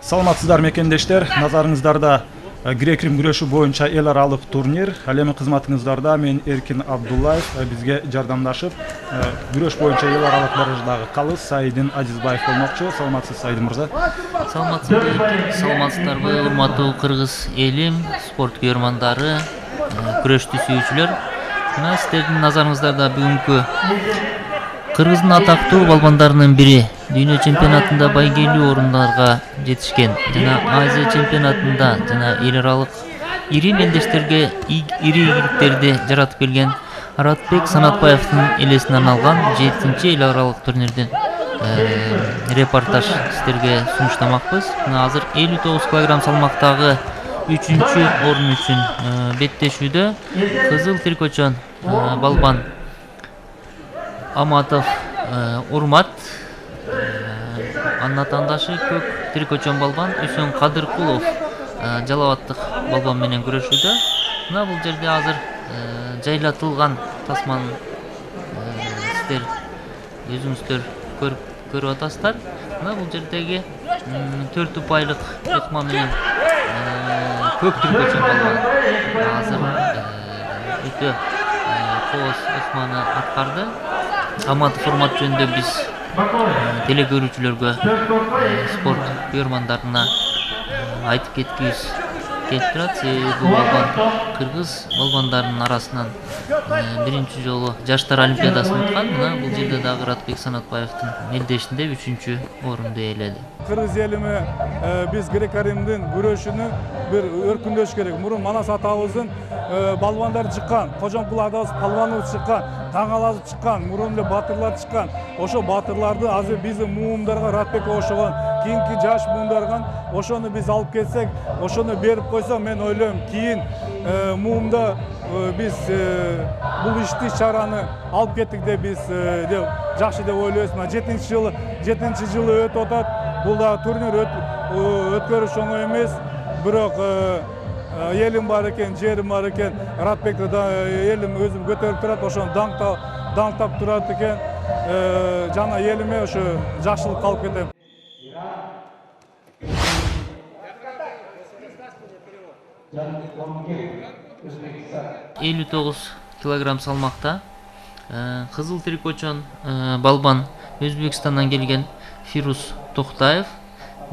Саламатсыздар мекендештер, назарыңыздарда грек-рим күрөшү боюнча эл аралык турнир. Ал эми кызматыңыздарда мен Эркин Абдуллаев, бизге жардамдашып күрөш боюнча эл аралык даражадагы калыс Саидин Азизбаев болмокчу. Саламатсыз Саидин мырза. Саламатсыздарбы урматтуу кыргыз элим, спорт көрөрмандары, күрөштү сүйүүчүлөр. Мына сиздердин назарыңыздарда бүгүнкү Кыргыздын атактуу балбандарынын бири дүйнө чемпионатында байгелүү орундарга жетишкен жана Азия чемпионатында жана эл аралык ири мелдештерге ири ийгиликтерди жаратып келген Аратбек Санатбаевдин элесине арналган 7-чи эл аралык турнирдин репортаж сиздерге сунуштамакпыз. Мына азыр 59 кг салмактагы 3-чү орун үчүн беттешүүдө кызыл трикочон балбан Аматов Урмат, анын атаандашы көк трикочон балбан Үсөн Кадыркулов Жалал абадтык балбан менен күрөшүүдө. Мына бул жерде азыр жайлатылган тасманы сиздер өзүңүздөр көрүп атасыздар. Мына бул жердеги 4 упайлык ыкма менен көк трикочон балбан азыр өтө кооз ыкманы аткарды. Аматов Урмат жөнүндө биз телекөрүүчүлөргө, спорт көрөрмандарына айтып кеткибиз келип турат. Себеби бул балбан кыргыз балбандарынын арасынан биринчи жолу жаштар олимпиадасын уткан. Мына бул жерде дагы Аратбек Санатбаевдин мелдешинде 3-чү орунду ээледи. Кыргыз элими биз грек-римдин күрөшүнү бир өркүндөш керек. Мурун Манас атабыздын балбандары чыккан, Кожомкул атабыз палбаныбыз чыккан, Таңалазып чыккан, мурун эле батырлар чыккан. Ошо батырларды азыр биздин муумдарга Аратбек ошогон, кийинки жаш муумдарга ошону биз алып кетсек, ошону берип койсок, мен ойлойм, кийин муумда биз бул иш-чараны алып кеттик деп биз жакшы деп ойлойбуз. Мына 7-нчи жылы өтүп атат. Бул да турнир өткөрүш оңой эмес. Бирок элим бар экен, жерим бар экен. Аратбекти да элим өзүм көтөрүп турат, ошону даңктап турат экен. Жана элиме ошо жакшылык алып кетем. 59 кг салмакта кызыл трикочон балбан Өзбекстандан келген Фирус Токтаев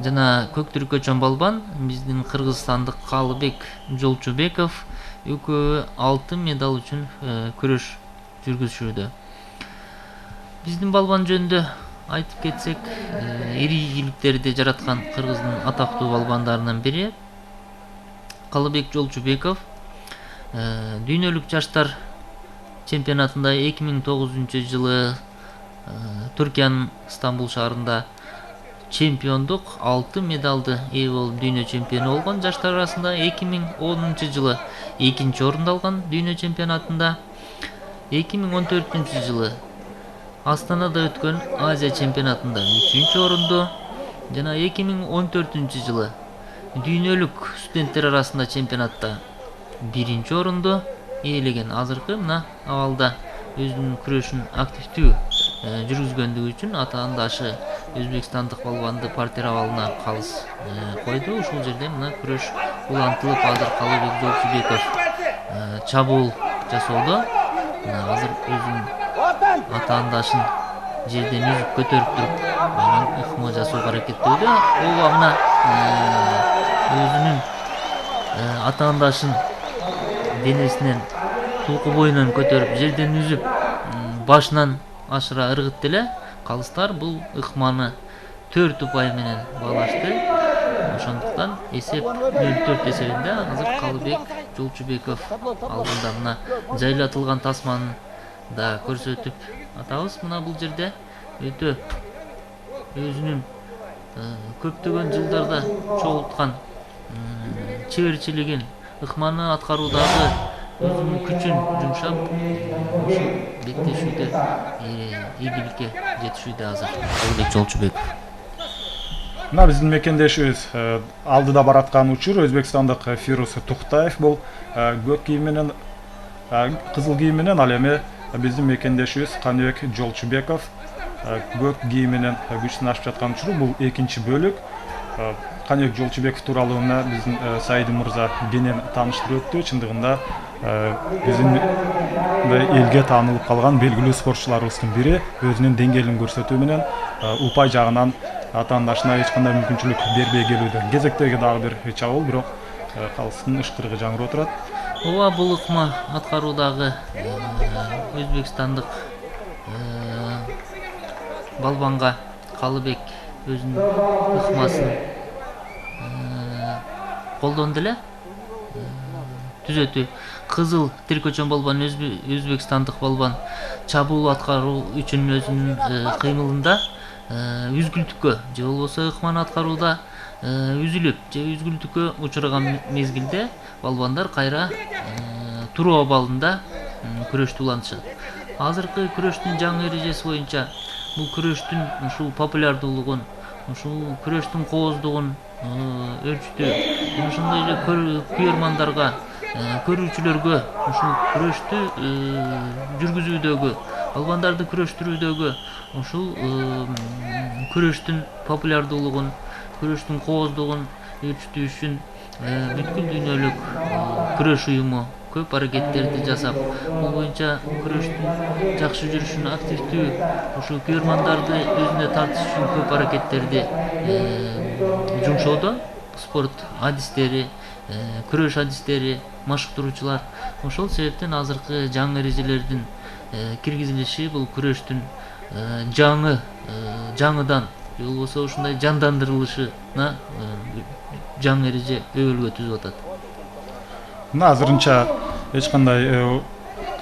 жана көк трикочон балбан биздин кыргызстандык Калыбек Жолчубеков экөө алтын медаль үчүн күрөш жүргүзүшүүдө. Биздин балбан жөнүндө айтып кетсек, ири ийгиликтерди жараткан кыргыздын атактуу балбандарынын бири Калыбек Жолчубеков дүйнөлүк жаштар чемпионатында 2009 жылы Түркиянын Стамбул шаарында чемпиондук алтын медалды ээ болуп дүйнө чемпиону болгон. Жаштар арасында 2010 жылы 2-нчи орунду алган дүйнө чемпионатында, 2014 жылы Астанада өткөн Азия чемпионатында 3-нчи орунду жана 2014 жылы дүйнөлүк студенттер арасында чемпионатта 1-нчи орунду ээлеген. Азыркы мына абалда өзүнүн күрөшүн активдүү жүргүзгөндүгү үчүн атаандашы өзбекстандык балбанды партер абалына калыс койду. Ушул жерде мына күрөш улантылып, азыр Калыбек Жолчубеков чабуул жасоодо. Азыр өзүнүн атаандашын жерден үзүп көтөрүп туруп, анан ыкма жасоого аракеттөөдө. Ооба мына өзүнүн атаандашын денесинен тулку боюнан көтөрүп жерден үзүп башынан ашыра ыргытты эле. Калыстар бул ыкманы 4 упай менен баалашты. Ошондуктан эсеп 0-4 эсебинде азыр Калыбек Жолчубеков алдында. Мына жайлатылган тасманы да көрсөтүп атабыз. Мына бул жерде өтө өзүнүн көптөгөн жылдарда чогулткан чеберчилигин, ыкманы аткаруудагы өзүнүн күчүн жумшап, ушул беттешүүдө ийгиликке жетишүүдө азыр Калыбек Жолчубеков. Мына биздин мекендешибиз алдыда бараткан учур Өзбекстандык Фирус Токтаев бул көк кийим менен кызыл кийим менен, ал эми биздин мекендешибиз Каныбек Жолчубеков көк кийим менен күч сынашып жаткан учуру. Бул экинчи бөлүк. Каныбек Жолчубеков тууралуу мына биздин Саидин мырза кенен тааныштырып өттү. Чындыгында биздин элге таанылып калган белгилүү спортчуларыбыздын бири өзүнүн деңгээлин көрсөтүү менен упай жагынан атаандашына эч кандай мүмкүнчүлүк бербей келүүдө. Кезектеги дагы бир чабуул, бирок калыстын ышкырыгы жаңырып турат. Ооба, бул ыкма аткаруудагы өзбекстандык балбанга Калыбек өзүнүн ыкмасын колдонду эле. Түзөтүү кызыл трикочон балбан өзбекстандык балбан чабуул аткаруу үчүн өзүнүн кыймылында үзгүлтүккө же болбосо ыкманы аткарууда үзүлүп же үзгүлтүккө учураган мезгилде балбандар кайра туруу абалында күрөштү улантышат. Азыркы күрөштүн жаңы эрежеси боюнча бул күрөштүн ушул популярдуулугун, ушул күрөштүн кооздугун ölçtü. Ошондой эле күйөрмандарга, көрүүчүлөргө ушул күрөштү жүргүзүүдөгү, балбандарды күрөштүрүүдөгү ушул күрөштүн популярдуулугун, күрөштүн кооздугун ölçtүү үчүн бүткүл дүйнөлүк күрөш уюму көп аракеттерди жасап, бул боюнча күрөштүн жакшы жүрүшүнө активдүү ушул күйөрмандарды өзүнө тартыш үчүн көп аракеттерди жумшоодо. Спорт адистери, күрөш адистери, машыктыруучулар. Ошол себептен азыркы жаңы эрежелердин киргизилиши бул күрөштүн жаңыдан же болбосо ушундай жандандырылышына жаңы эреже өбөлгө түзүп атат. Мына азырынча эч кандай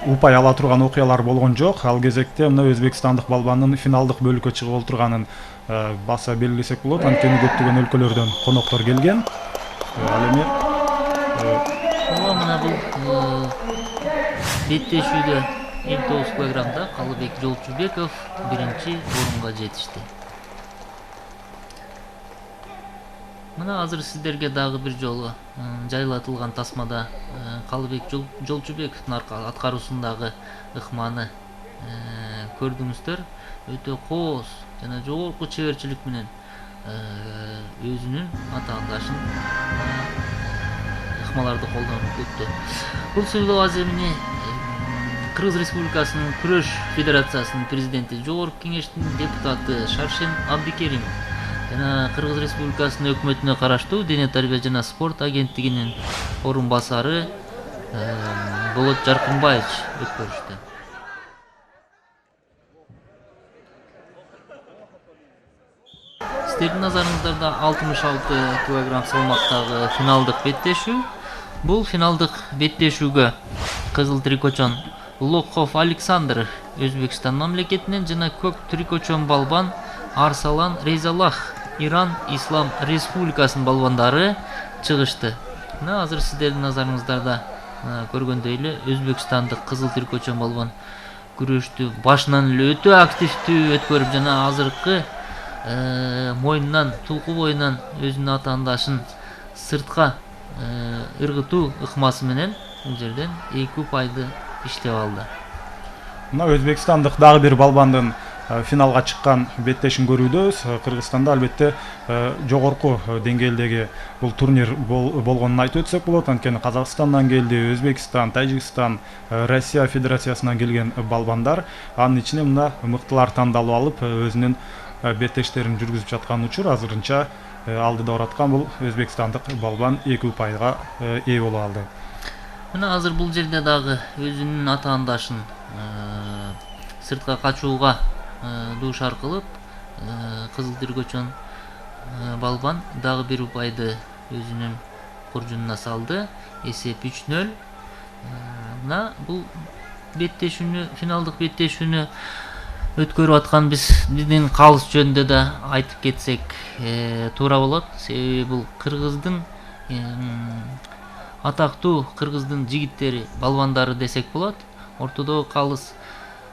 упай ала турган окуялар болгон жок. Ал кезекте мына өзбекстандык балбандын финалдык бөлүккө чыгып олтурганын баса белгилесек болот. Анткени көптөгөн өлкөлөрдөн коноктор келген. Ал эми мына бул беттешүүдө 59 килограммда Калыбек Жолчубеков биринчи орунга жетишти. Мына азыр сиздерге дагы бир жолу жайлатылган тасмада Калыбек Жолчубековдун аткаруусундагы ыкманы көрдүңүздөр. Өтө кооз жана жогорку чеберчилик менен өзүнүн атаандашын ыкмаларды колдонуп өттү. Бул сүйлөө аземини Кыргыз Республикасынын күрөш федерациясынын президенти, жогорку кеңештин депутаты Шаршен Абдикеримов жана Кыргыз Республикасынын өкмөтүнө караштуу Дене тарбия жана спорт агенттигинин орун басары Болот Жаркынбаевич өткөрүштү. Сиздердин назарыңыздарда 66 килограмм салмактагы финалдык беттешүү. Бул финалдык беттешүүгө кызыл трикочон Локхов Александр Өзбекстан мамлекетинен жана көк трикочон балбан Арсалан Рейзалах Иран Ислам Республикасынын балбандары чыгышты. Мына азыр сиздердин назарыңыздарда көргөндөй эле өзбекстандык кызыл трикочон балбан күрөштү башынан эле өтө активдүү өткөрүп жана азыркы мойнунан, тулку боюнан өзүнүн атаандашын сыртка ыргытуу ыкмасы менен бул жерден 2 упайды иштеп алды. Мына өзбекстандык дагы бир балбандын финалга чыккан беттешин көрүүдөбүз. Кыргызстанда албетте жогорку деңгээлдеги бул турнир болгонун айтып өтсөк болот. Анткени Казакстандан келди, Өзбекстан, Тажикстан, Россия Федерациясынан келген балбандар. Анын ичине мына мыктылар тандалып алып, өзүнүн беттештерин жүргүзүп жаткан учур азырынча алдыда ораткан бул өзбекстандык балбан 2 упайга ээ боло алды. Мына азыр бул жерде дагы өзүнүн атаандашын сыртка качууга дуушар кылып, кызыл трикочон балбан дагы бир упайды өзүнүн куржунуна салды. Эсеп 3-0. Мына бул беттешүүнү, финалдык беттешүүнү өткөрүп аткан биздин калыс жөнүндө да айтып кетсек туура болот. Себеби бул Кыргыздын атактуу Кыргыздын жигиттери, балбандары десек болот. Ортодогу калыс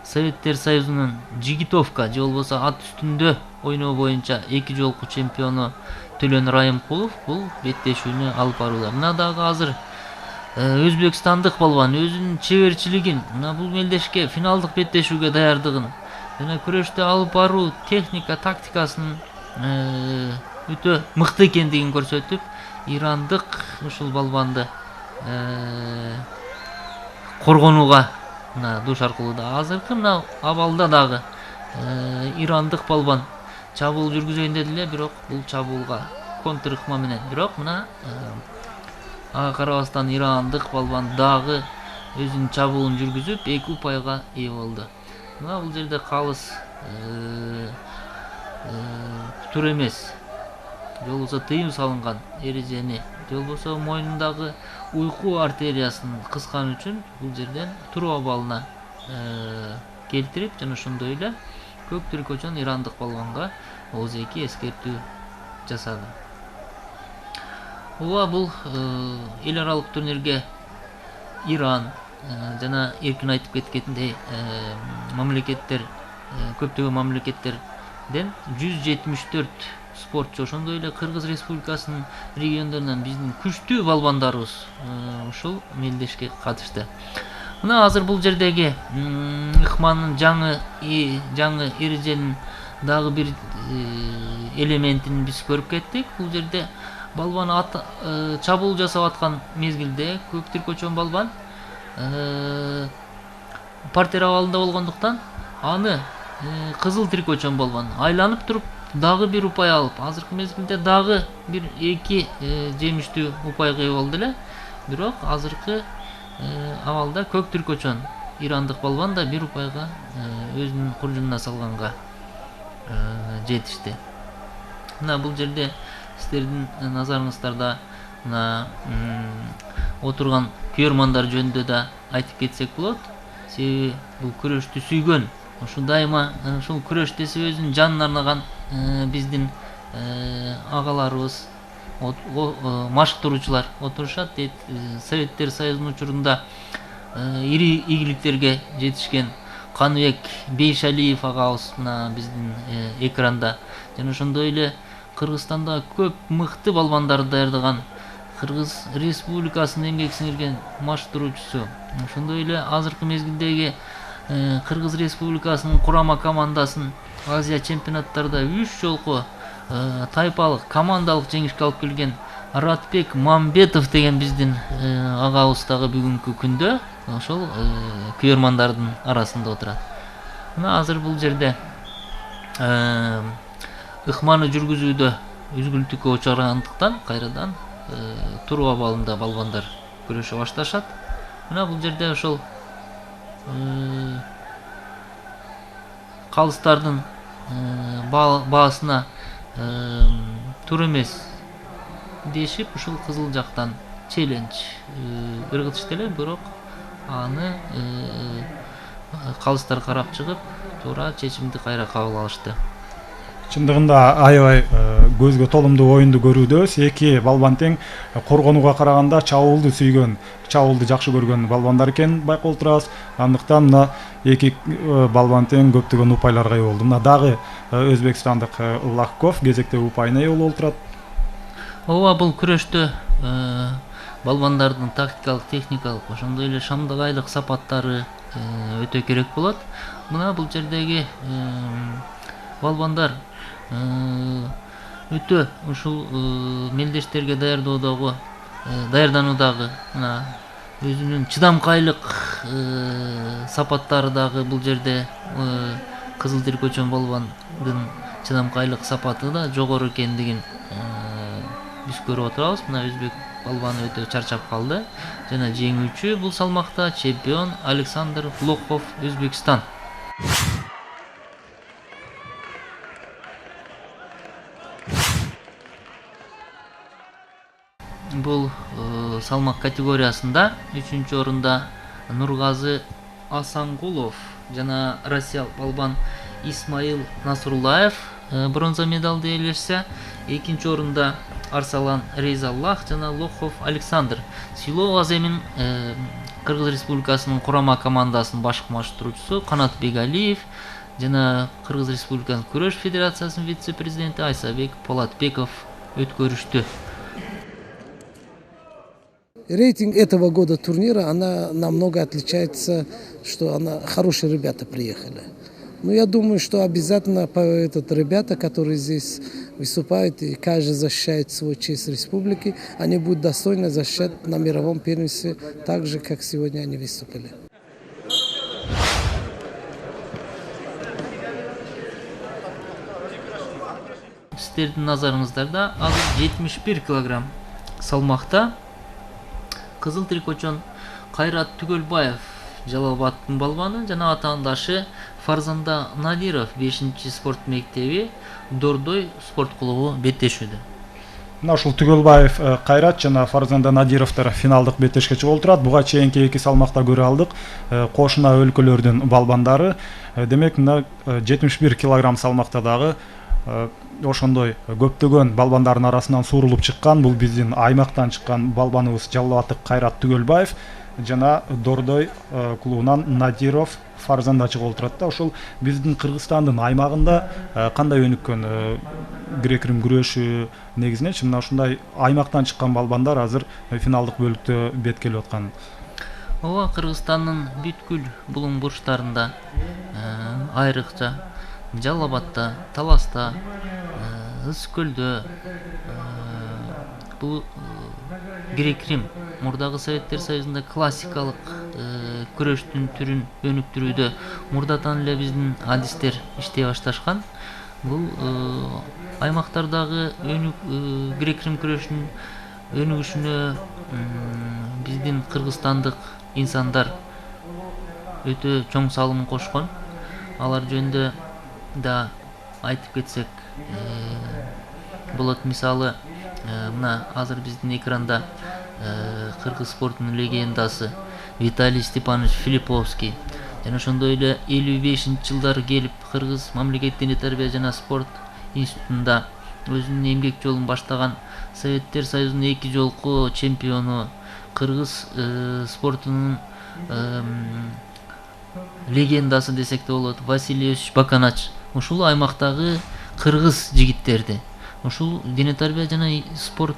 Советтер Союзунун жигитовка же болбосо ат үстүндө ойноо боюнча 2 жолку чемпиону Төлөн Райымкулов бул беттешүүнү алып барууда. Мына дагы азыр өзбекстандык балбан өзүнүн чеберчилигин, мына бул мелдешке финалдык беттешүүгө даярдыгын жана күрөштү алып баруу техника, тактикасын өтө мыкты экендигин көрсөтүп, ирандык ушул балбанды коргонууга мына душар кылууда. Азыркы мына абалда дагы ирандык балбан чабуул жүргүзөйүн деди эле, бирок бул чабуулга контр ыкма менен, бирок мына ага карабастан ирандык балбан дагы өзүнүн чабуулун жүргүзүп 2 упайга ээ болду. Мына бул жерде калыс тур эмес, же болбосо тыйым салынган эрежени, же болбосо мойнундагы уйку артериясын кыскан үчүн бул жерден туруу абалына келтирип, жана ошондой эле көк тиркөчөн ирандык балбанга ооз-2 эскертүү жасады. Ооба, бул эл аралык турнирге Иран жана эркин айтып кеткендей мамлекеттер, көптөгөн мамлекеттерден 174 спортчу, ошондой эле Кыргыз Республикасынын региондорунан биздин күчтүү балбандарыбыз ушул мелдешке катышты. Мына азыр бул жердеги ыкманын жаңы эреженин дагы бир элементин биз көрүп кеттик. Бул жерде балбан чабуул жасап аткан мезгилде көк тиркөчөн балбан партер абалында болгондуктан аны кызыл тиркөчөн балбан айланып туруп дагы бир упай алып, азыркы мезгилде дагы бир 2 жемиштүү упайга ээ болду эле. Бирок азыркы абалда көк тиркөчөн ирандык балбан да бир упайга өзүнүн куржунуна салганга жетишти. Мына бул жерде сиздердин назарыңыздарда мына отурган күйөрмандар жөнүндө да айтып кетсек болот. Себеби бул күрөштү сүйгөн, ушул дайыма ушул күрөш десе өзүнүн жанын арнаган биздин агаларыбыз, машыктыруучулар отурушат дейт. Советтер Союзунун учурунда ири ийгиликтерге жетишкен Каныбек Бейшалиев агабыз мына биздин экранда, жана ошондой эле Кыргызстанда көп мыкты балбандарды даярдаган Кыргыз Республикасынын эмгек сиңирген машыктыруучусу, ошондой эле азыркы мезгилдеги Кыргыз Республикасынын курама командасын Азия чемпионаттарда 3 жолку тайпалык командалык жеңишке алып келген Аратбек Мамбетов деген биздин агабыз дагы бүгүнкү күндө ошол күйөрмандардын арасында отурат. Мына азыр бул жерде ыкманы жүргүзүүдө үзгүлтүккө учурагандыктан кайрадан туруу абалында балбандар күрөшө башташат. Мына бул жерде ошол калыстардын баасына тур эмес дешип, ушул кызыл жактан челлендж ыргытышты эле, бирок аны калыстар карап чыгып, туура чечимди кайра кабыл алышты. Чындыгында аябай көзгө толумдуу оюнду көрүүдөбүз. 2 балбан тең коргонууга караганда чабуулду сүйгөн, чабуулду жакшы көргөн балбандар экенин байкалып турабыз. Андыктан мына 2 балбан тең көптөгөн упайларга ээ болду. Мына дагы өзбекстандык Лахков кезектеги упайына ээ болуп турат. Ооба, бул күрөштө балбандардын тактикалык, техникалык, ошондой эле шамдагайлык сапаттары өтө керек болот. Мына бул жердеги балбандар өтө ушул мелдештерге даярдануудагы мына өзүнүн чыдамкайлык сапаттары дагы бул жерде кызыл тиркөчөн балбандын чыдамкайлык сапаты да жогору экендигин биз көрүп отурабыз. Мына өзбек балбаны өтө чарчап калды жана жеңүүчү бул салмакта чемпион Александр Лохов, Өзбекстан. Бул салмак категориясында 3-чү орунда Нургазы Асангулов жана Россия балбан Исмаил Насруллаев бронза медалды ээлешсе, 2-чү орунда Арсалан Рейзаллах жана Лохов Александр. Силоо аземин Кыргыз Республикасынын курама командасынын башкы машыктыруучусу Канат Бегалиев жана Кыргыз Республикасынын күрөш федерациясынын вице-президенти Айсабек Полатбеков өткөрүштү. Рейтинг этого года турнира, она намного отличается, что хорошие ребята приехали. Но я думаю, что обязательно ребята, которые здесь выступают, и каждый защищает свою честь республики, они будут достойно защищать на мировом первенстве, так же, как сегодня они выступили. Сіздердің назарыңыздарда азыр 71 килограмм салмақта қызыл трикочон Кайрат Түгөлбаев Жалалбаттың балбаны жана атаандашы Фарзанда Надиров 5-чи спорт мектеби Дордой спорт клубу беттешүүдө. Мына ушул Түгөлбаев Кайрат жана Фарзанда Надировдор финалдык беттешке чыгып отурат. Буга чейинки эки салмакта көрө алдык. Кошуна өлкөлөрдүн балбандары. Демек мына 71 килограмм салмакта дагы ошондой көптөгөн балбандардын арасынан суурулуп чыккан. Бул биздин аймактан чыккан балбаныбыз Жалалбаттык Кайрат Түгөлбаев жана Дордой клубунан Надиров Фарзанда чыгып отурат да. Ошол биздин Кыргызстандын аймагында кандай өнүккөн грек-рим күрөшү негизиненчи мына ушундай аймактан чыккан балбандар азыр финалдык бөлүктө бет келип аткан. Ооба, Кыргызстандын бүткүл булуң бурчтарында, айрыкча Жалал-Абадта, Таласта, Ызкөлдө бул грек-рим мурдагы Советтер Союзунда классикалык күрөштүн түрүн өнүктүрүүдө мурдатан эле биздин адистер иштей башташкан. Бул аймактардагы грек-рим күрөшүнүн өнүгүшүнө биздин кыргызстандык инсандар өтө чоң салым кошкон. Алар жөнүндө да айтып кетсек болот. Мисалы, мына азыр биздин экранда кыргыз спортунун легендасы Виталий Степанович Филипповский жана ошондой эле 55-жылдары келип Кыргыз мамлекеттик дене тарбия жана спорт институтунда өзүнүн эмгек жолун баштаган Советтер Союзунун 2 жолку чемпиону, кыргыз спортунун легендасы десек да болот Василий Баканач ушул аймактагы кыргыз жигиттерди ушул дене тарбия жана спорт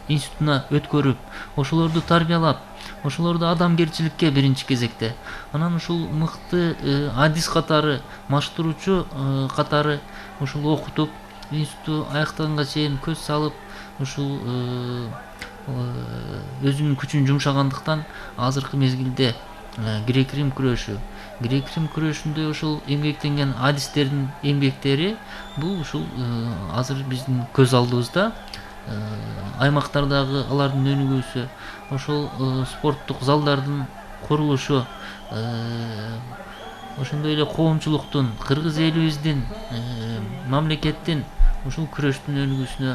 институтуна өткөрүп, ошолорду тарбиялап, ошолорду адамгерчиликке биринчи кезекте, анан ушул мыкты адис катары, маштыруучу катары ушул окутуп, институтту аяктаганга чейин көз салып, ушул өзүнүн күчүн жумшагандыктан азыркы мезгилде грек-рим күрөшүндө ушул эмгектенген адистердин эмгектери бул ушул азыр биздин көз алдыбызда. Аймактардагы алардын өнүгүүсү, ошол спорттук залдардын курулушу, ошондой эле коомчулуктун, кыргыз элибиздин, мамлекеттин ушул күрөштүн өнүгүүсүнө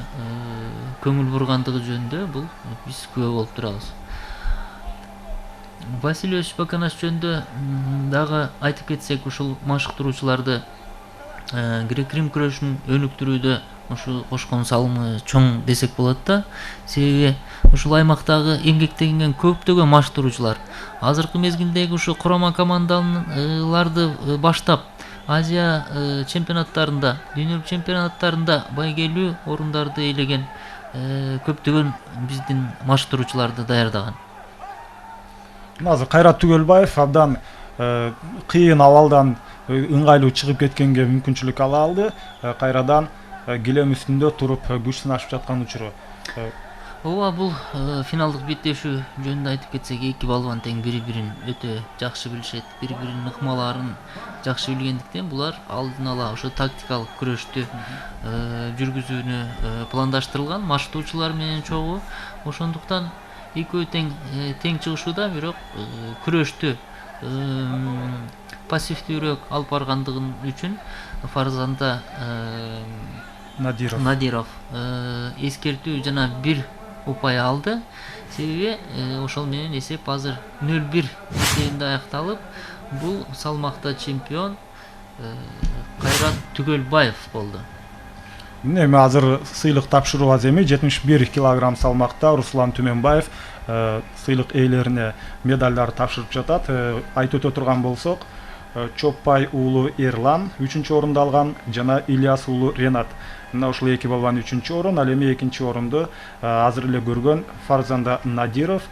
көңүл бургандыгы жөнүндө бул биз күбө болуп турабыз. Василий Баканаш жөнүндө дагы айтып кетсек, ушул машыктыруучуларды грек-рим күрөшүн өнүктүрүүдө ушул кошкон салымы чоң десек болот да. Себеби ушул аймактагы эмгектенген көптөгөн маштыруучулар азыркы мезгилдеги ушу курама командаларды баштап Азия чемпионаттарында, дүйнөлүк чемпионаттарында байгелүү орундарды ээлеген көптөгөн биздин маштыруучуларды даярдаган. Азыр Кайрат Түгөлбаев абдан кыйын абалдан ыңгайлуу чыгып кеткенге мүмкүнчүлүк ала алды. Кайрадан килем үстүндө туруп күч сынашып жаткан учуру. Ооба, бул финалдык беттешүү жөнүндө айтып кетсек, эки балбан тең бири-бирин өтө жакшы билишет, бири-биринин ыкмаларын жакшы билгендиктен булар алдын ала ошо тактикалык күрөштү жүргүзүүнү пландаштырылган, маштыруучулар менен чогуу. Ошондуктан экөө тең чыгышууда, бирок күрөштү пассивдүүрөөк алып баргандыгы үчүн Фарзанда Надиров эскертүү жана 1 упай алды. Себеби ошол менен эсеп азыр 0-1 эсебинде аякталып, бул салмакта чемпион Кайрат Түгөлбаев болду. Эми азыр сыйлык тапшыруу аземи 71 килограмм салмакта Руслан Түменбаев сыйлык ээлерине медалдар тапшырып жатат. Айтып өтө турган болсок, Чоппай уулу Эрлан 3-чү орунду алган жана Ильяс уулу Ренат. Мына ушул эки балбан 3-чү орун, ал эми 2-чи орунду азыр эле көргөн Фарзанда Надиров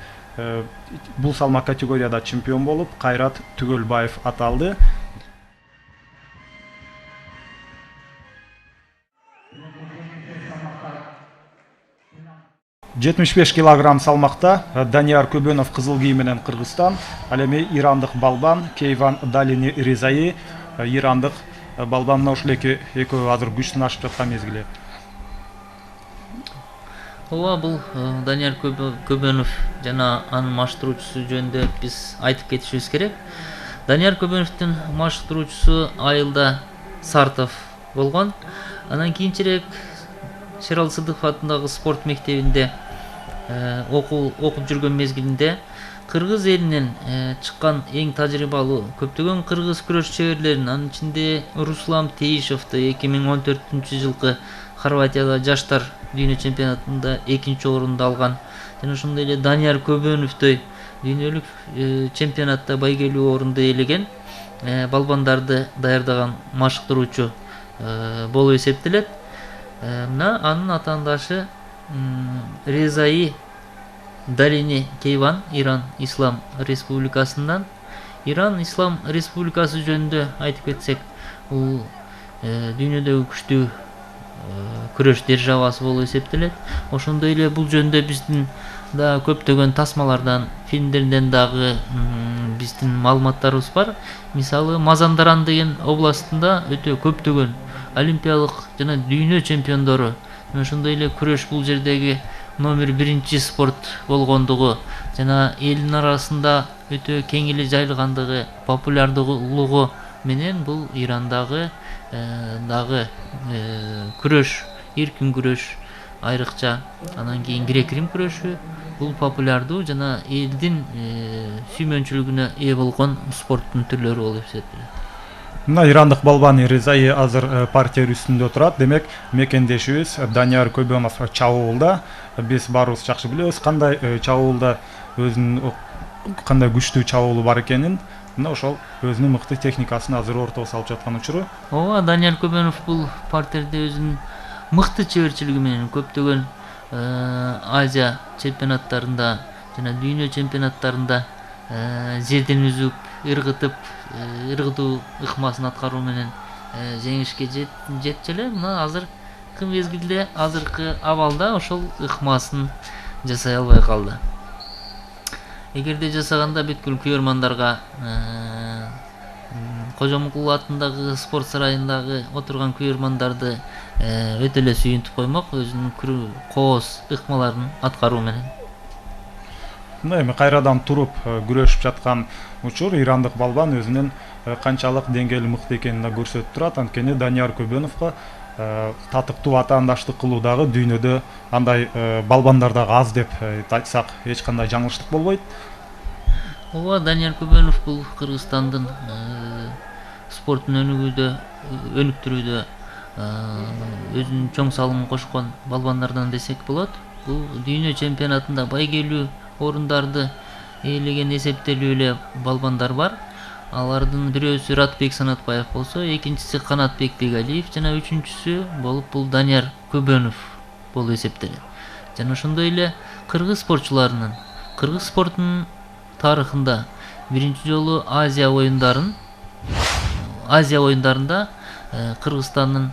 бул салмак категорияда чемпион болуп, Кайрат Түгөлбаев аталды. 75 килограмм салмакта Данияр Көбөнов кызыл кийим менен Кыргызстан, ал эми ирандык балбан Кейван Далини Ризаи ирандык балбан мына ушул экөө азыр күч сынашып жаткан мезгили. Ооба, бул Данияр Көбөнов жана анын маштыруучусу жөнүндө биз айтып кетишибиз керек. Данияр Көбөновдун маштыруучусу Айылда Сартов болгон. Анан кийинчерээк Шерал Сыдыков атындагы спорт мектебинде окуп жүргөн мезгилинде кыргыз элинен чыккан эң тажрыйбалуу көптөгөн кыргыз күрөш чеберлерин, анын ичинде Руслан Теишевди 2014 жылкы Хорватияда жаштар дүйнө чемпионатында 2-орунду алган. Жана ошондой эле Данияр Көбөновдөй дүйнөлүк чемпионатта байгелүү орунду ээлеген балбандарды даярдаган машыктыруучу болуп эсептелет. Мына анын атаандашы Резаи Далини Кейван Иран Ислам Республикасынан. Иран Ислам Республикасы жөнүндө айтып кетсек, бул дүйнөдөгү күчтүү күрөш державасы болуп эсептелет. Ошондой эле бул жөнүндө биздин да көптөгөн тасмалардан, фильмдерден дагы биздин маалыматтарыбыз бар. Мисалы, Мазандаран деген областында өтө көптөгөн олимпиялык жана дүйнө чемпиондору, ошондой эле күрөш бул жердеги номер 1 спорт болгондугу жана элдин арасында өтө кең эле жайылгандыгы, популярдуулугу менен бул Ирандагы дагы күрөш, эркин күрөш айрыкча, анан кийин грек-рим күрөшү бул популярдуу жана элдин сүймөнчүлүгүнө ээ болгон спорттун түрлөрү болуп эсептелет. Мына ирандык балбан Ризаи азыр партия үстүндө турат. Демек, мекендешибиз Данияр Көбөнов чабуулда. Биз баарыбыз жакшы билебиз кандай чабуулда өзүнүн кандай күчтүү чабуулу бар экенин. Мына ошол өзүнүн мыкты техникасын азыр ортого салып жаткан учуру. Ооба, Данияр Көбөнов бул партерде өзүнүн мыкты чеберчилиги менен көптөгөн Азия чемпионаттарында жана дүйнө чемпионаттарында жерден үзүп, ыргытуу ыкмасын аткаруу менен жеңишке жетчү эле. Мына азыркы мезгилде, азыркы абалда ошол ыкмасын жасай албай калды. Эгерде жасаганда бүткүл күйөрмандарга Кожомукул атындагы спорт сарайындагы отурган күйөрмандарды өтө эле сүйүнтүп коймок, өзүнүн кооз ыкмаларын аткаруу менен. Мына эми кайрадан туруп күрөшүп жаткан учур ирандык балбан өзүнүн канчалык деңгээли мыкты экенин көрсөтүп турат. Анткени Данияр Көбөновго татыктуу атаандаштык кылуу дагы дүйнөдө андай балбандар дагы аз деп айтсак эч кандай жаңылыштык болбойт. Ооба, Данияр Көбөнов бул Кыргызстандын спорттун өнүктүрүүдө өзүнүн чоң салымын кошкон балбандардан десек болот. Бул дүйнө чемпионатында байгелүү орундарды ээлеген эсептелүү эле балбандар бар. Алардын бирөөсү Ратбек Санатбаев болсо, экинчиси Канатбек Бегалиев жана үчүнчүсү болуп бул Данияр Көбөнов болуп эсептелет. Жана ошондой эле кыргыз спортчуларынын, кыргыз спортунун тарыхында биринчи жолу Азия оюндарында Кыргызстандын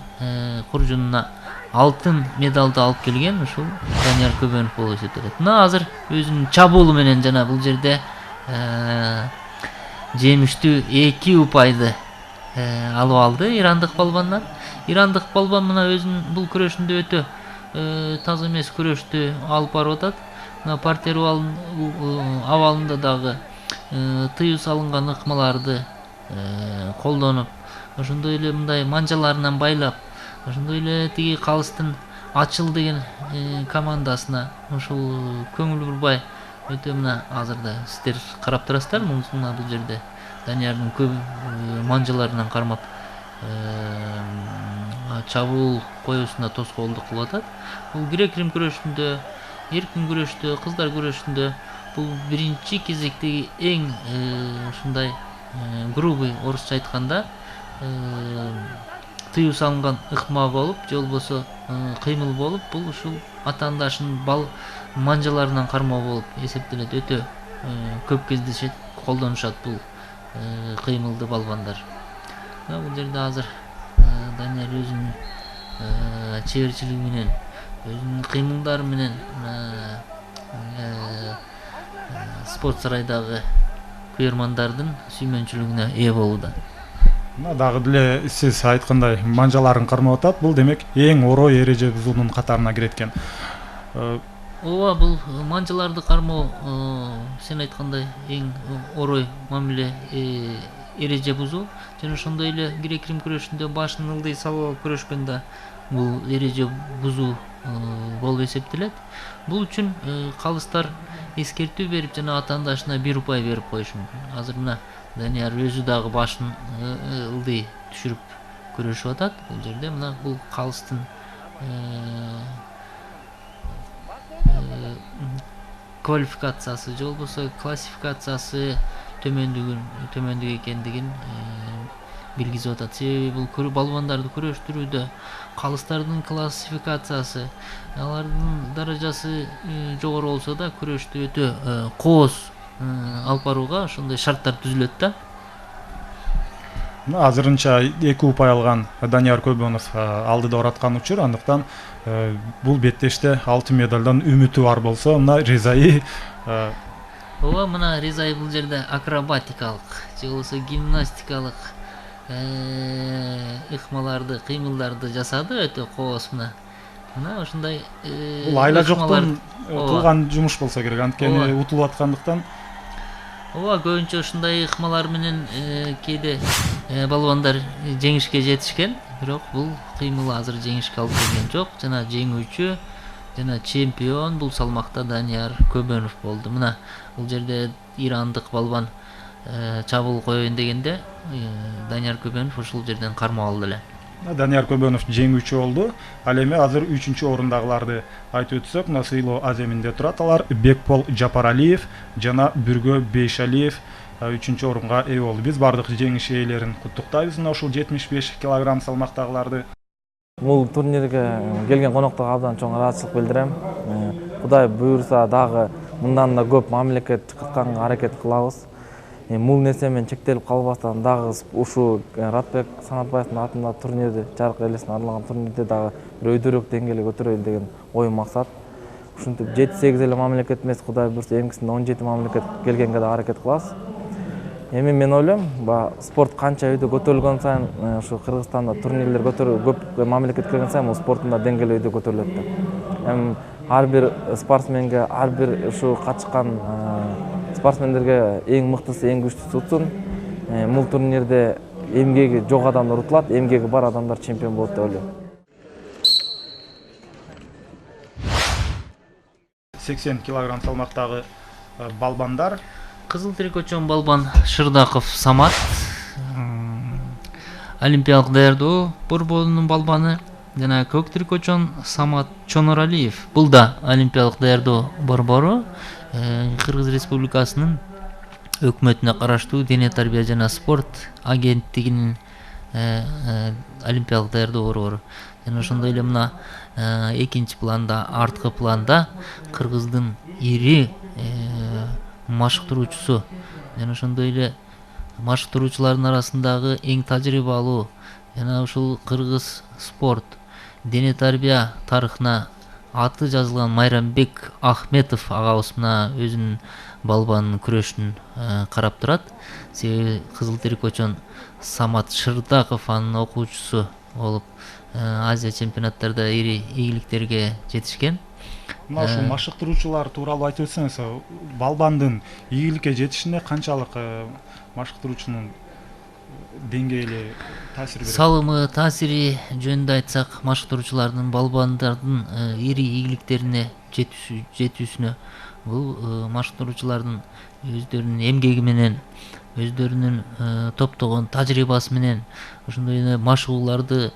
куржунуна алтын медалды алып келген ушул Данияр Көбөнов болуп эсептелет. Мына азыр өзүнүн чабуулу менен жана бул жерде жемиштүү 2 упайды алып алды ирандык балбандан. Ирандык балбан мына өзүнүн бул күрөшүндө өтө таза эмес күрөштү алып барып атат. Мына партер абалында дагы тыюу салынган ыкмаларды колдонуп, ошондой эле мындай манжаларынан байлап, ошондой эле тиги калыстын Ачыл деген командасына ушул көңүл бурбай өтө мына азырда сиздер карап турасыздар, мына бул жерде Даниярдын көп манжаларынан кармап чабуул коюусуна тоскоолдук кылып атат. Бул грек-рим күрөшүндө, эркин күрөштө, кыздар күрөшүндө бул биринчи кезектеги эң ушундай грубый, орусча айтканда тыюу салынган ыкма болуп, же болбосо кыймыл болуп, бул ушул атаандашынын манжаларынан кармоо болуп эсептелет. Өтө көп кездешет, колдонушат бул кыймылды балбандар. Бул жерде азыр Данияр өзүнүн чеберчилиги менен өзүнүн кыймылдары менен спорт сарайдагы күйөрмандардын сүймөнчүлүгүнө ээ болууда. Мына дагы деле сиз айткандай манжаларын кармап атат. Бул демек эң орой эреже бузуунун катарына кирет экен. Ооба, бул манжаларды кармоо сен айткандай эң орой мамиле эреже бузуу жана ошондой эле грек-рим күрөшүндө башын ылдый салып күрөшкөн да бул эреже бузуу болуп эсептелет. Бул үчүн калыстар эскертүү берип жана атаандашына 1 упай берип коюшу мүмкүн. Азыр мына Данияр өзү дагы башын ылдый түшүрүп күрөшүп атат. Бул жерде мына бул калыстын квалификациясы же болбосо классификациясы төмөндүк экендигин билгизип атат. Себеби бул балбандарды күрөштүрүүдө калыстардын классификациясы, алардын даражасы жогору болсо да күрөштү өтө кооз алып барууга ошондой шарттар түзүлөт да. Азырынча 2 упай алган Данияр Көбөнов алдыда ораткан учур, андыктан бул беттеште алтын медалдан үмүтү бар болсо, мына Ризаи Ооба, мына Ризаи бул жерде акробатикалык же болбосо гимнастикалык ыкмаларды, кыймылдарды жасады өтө кооз. Мына ошондой бул айла жоктон кылган жумуш болсо керек, анткени утулуп аткандыктан. Ооба, көбүнчө ушундай ыкмалар менен кээде балбандар жеңишке жетишкен, бирок бул кыймыл азыр жеңишке алып келген жок. Жана жеңүүчү жана чемпион бул салмакта Данияр Көбөнов болду. Мына бул жерде ирандык балбан чабуул коеюн дегенде Данияр Көбөнов ушул жерден кармап алды эле. Данияр Көбөнов жеңүүчү болду. Ал эми азыр 3-чү орундагыларды айтып өтсөк, мына сыйлоо аземинде турат. Алар Бекбол Жапаралиев жана Бүргө Бейшалиев 3-чү орунга ээ болду. Биз бардык жеңиш ээлерин куттуктайбыз. Мына ушул 75 кг салмактагыларды. Бул турнирге келген конокторго абдан чоң ыраазычылык билдирем. Кудай буйрса дагы мындан да көп мамлекет чыкканга аракет кылабыз. Бул нерсе менен чектелип калбастан дагы ушу Ратбек Санатбаевдин атында турнирди, жарык элесине арналган турнирди дагы бир өйдөрөөк деңгээлге көтөрөлү деген ой максат. Ушинтип 7-8 эле мамлекет эмес, Кудай буйрса эмкисинде 17 мамлекет келгенге да аракет кылабыз. Эми мен ойлойм, спорт канча өйдө көтөрүлгөн сайын, ушу Кыргызстанда турнирлер көп мамлекет келген сайын, бул спорттун да деңгээли өйдө көтөрүлөт да. Эми ар бир спортсменге, ар бир ушу катышкан спортсмендерге эң мыктысы, эң күчтүүсү утсун. Бул турнирде эмгеги жок адамдар утулат, эмгеги бар адамдар чемпион болот деп ойлойм. 80 кг салмактагы балбандар. Кызыл трикочон балбан Шырдаков Самат, олимпиялык даярдоо борборунун балбаны, жана көк трикочон Самат Чоноралиев. Бул да олимпиялык даярдоо борбору, Кыргыз Республикасынын өкмөтүнө караштуу дене тарбия жана спорт агенттигинин олимпиялык даярдоо борбору. Жана ошондой эле мына экинчи планда, арткы планда Кыргыздын ири машыктыруучусу, жана ошондой эле машыктыруучулардын арасындагы эң тажрыйбалуу жана ушул кыргыз спорт дене тарбия тарыхына аты жазылган Майрамбек Ахметов агабыз мына өзүнүн балбанын күрөшүн карап турат. Себеби кызыл трикочон Самат Шырдаков анын окуучусу болуп Азия чемпионаттарда ири ийгиликтерге жетишкен. Мына ушул машыктыруучулар тууралуу айтып өтсөңүз, балбандын ийгиликке жетишине канчалык машыктыруучунун деңгээли таасир берет? Салымы, таасири жөнүндө айтсак, машыктыруучулардын балбандардын ири ийгиликтерине жетүүсүнө бул машыктыруучулардын өздөрүнүн эмгеги менен, өздөрүнүн топтогон тажрыйбасы менен, ошондой эле машыгууларды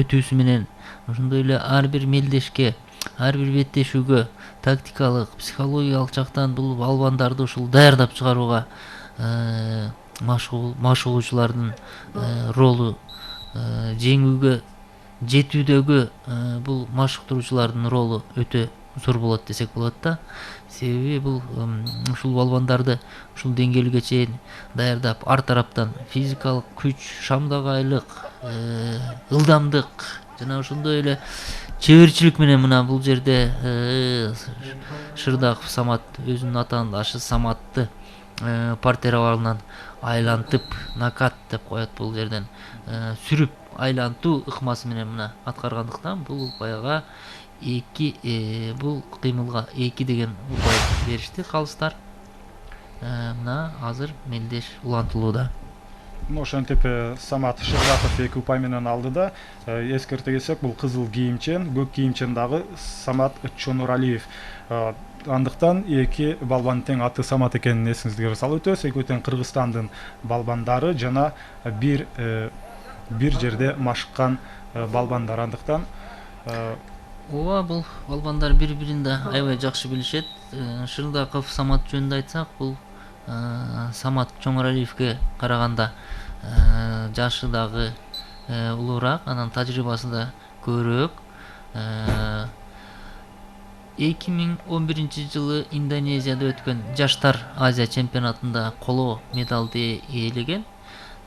өтүүсү менен, ошондой эле ар бир мелдешке, ар бир беттешүүгө тактикалык, психологиялык жактан бул балбандарды ушул даярдап чыгарууга машыгуучулардын ролу, жеңүүгө жетүүдөгү бул машыктыруучулардын ролу өтө зор болот десек болот да. Себеби бул ушул балбандарды ушул деңгээлге чейин даярдап, ар тараптан физикалык күч, шамдагайлык, ылдамдык жана ошондой эле чеберчилик менен мына бул жерде Шырдаков Самат өзүнүн атаандашы Саматты партер абалынан айлантып накат деп коет бул жерден сүрүп айлантуу ыкмасы менен мына аткаргандыктан бул баягы бул кыймылга 2 деген упай беришти калыстар. Мына азыр мелдеш улантылууда. Ошентип Самат Шырдаков 2 упай менен алды да, эскерте кетсек, бул кызыл кийимчен, көк кийимчен дагы Самат Чонуралиев. Андыктан 2 балбан тең аты Самат экенин эсиңизге салып өтөбүз. Экөө тең Кыргызстандын балбандары жана бир жерде машыккан балбандар. Андыктан Ооба, бул балбандар бири-бирин да аябай жакшы билишет. Шырдаков Самат жөнүндө айтсак, бул Самат Чоңуралиевке караганда жашы дагы улуураак, анан тажрыйбасы да көбүрөөк. 2011 жылы Индонезияда өткөн Жаштар Азия чемпионатында коло медалды ээлеген.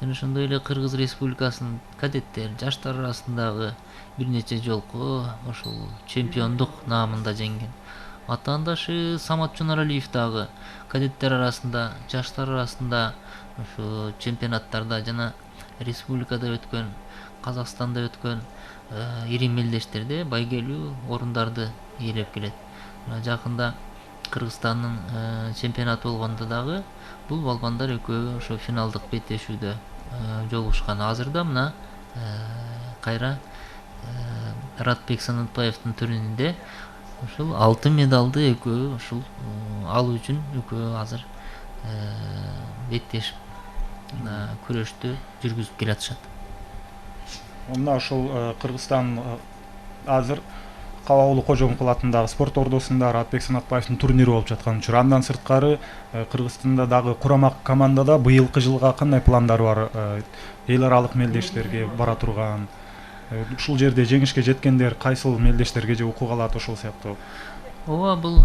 Жана ошондой эле Кыргыз Республикасынын кадеттер жаштар арасындагы бир нече жолку ошол чемпиондук наамында жеңген. Атаандашы Самат Чонуралиев дагы кадеттер арасында, жаштар арасында ошо чемпионаттарда жана республикада өткөн, Казакстанда өткөн ири мелдештерде байгелүү орундарды ээлеп келет. Жакында Кыргызстандын чемпионаты болгондо дагы бул балбандар экөө ошо финалдык беттешүүдө жолугушкан. Азырда мына кайра Радбек Санатбаевдин төрүнүндө ушул алтын медалды экөө ушул алуу үчүн экөө азыр беттешип күрөштү жүргүзүп келатышат. Мына ошол Кыргызстан азыр Калаулуу Кожомкул атындагы спорт ордосунда Радбек Санатбаевдин турнири болуп жаткан учур. Андан сырткары Кыргызстанда дагы курама командада быйылкы жылга кандай пландар бар? Эл аралык мелдештерге бара турган. Ушул жерде жеңишке жеткендер кайсыл мелдештерге же укук алат ошол сыяктуу? Ооба, бул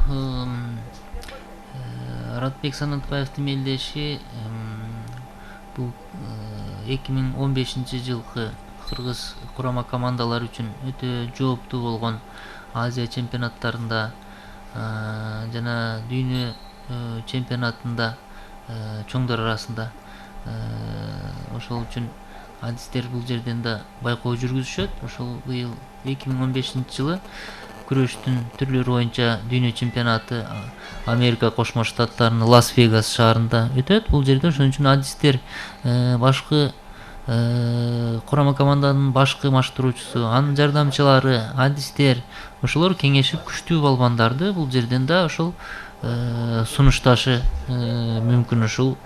Радбек Санатбаевдин мелдеши бул 2015 жылкы Кыргыз курама командалар үчүн өтө жооптуу болгон Азия чемпионаттарында жана дүйнө чемпионатында чоңдор арасында ошол үчүн адистер бул жерден да байкоо жүргүзүшөт. Ошол быйыл 2015 жылы күрөштүн түрлөрү боюнча дүйнө чемпионаты Америка Кошмо Штаттарынын Лас-Вегас шаарында өтөт. Бул жерде ошон үчүн адистер башкы курама команданын башкы маштыруучусу, анын жардамчылары, адистер ошолор кеңешип күчтүү балбандарды бул жерден да ошол сунушташы мүмкүн ушул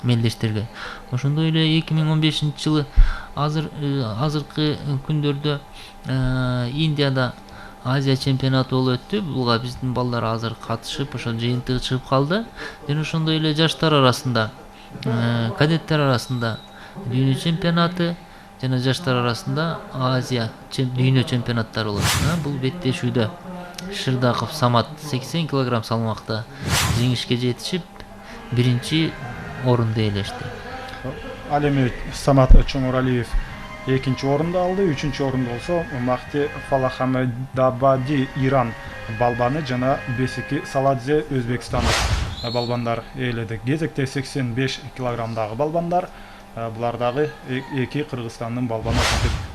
мелдештерге. Ошондой эле 2015 жылы азыркы күндөрдө Индияда Азия чемпионаты болуп өттү. Буга биздин балдар азыр катышып, ошо жыйынтыгы чыгып калды. Жана ошондой эле жаштар арасында, кадеттер арасында дүйнө чемпионаты жана жаштар арасында Азия дүйнө чемпионаттары болот. Бул беттешүүдө Шырдаков Самат 80 кг салмакта жеңишке жетишип, биринчи орунду ээлешти. Ал эми Самат Чонуралиев экинчи орунду алды, үчүнчү орунду болсо Махти Фалахамедабади Иран балбаны жана Бесики Саладзе Өзбекстан балбандар ээледи. Кезекте 85 килограммдагы балбандар. Булар дагы эки Кыргызстандын балбаны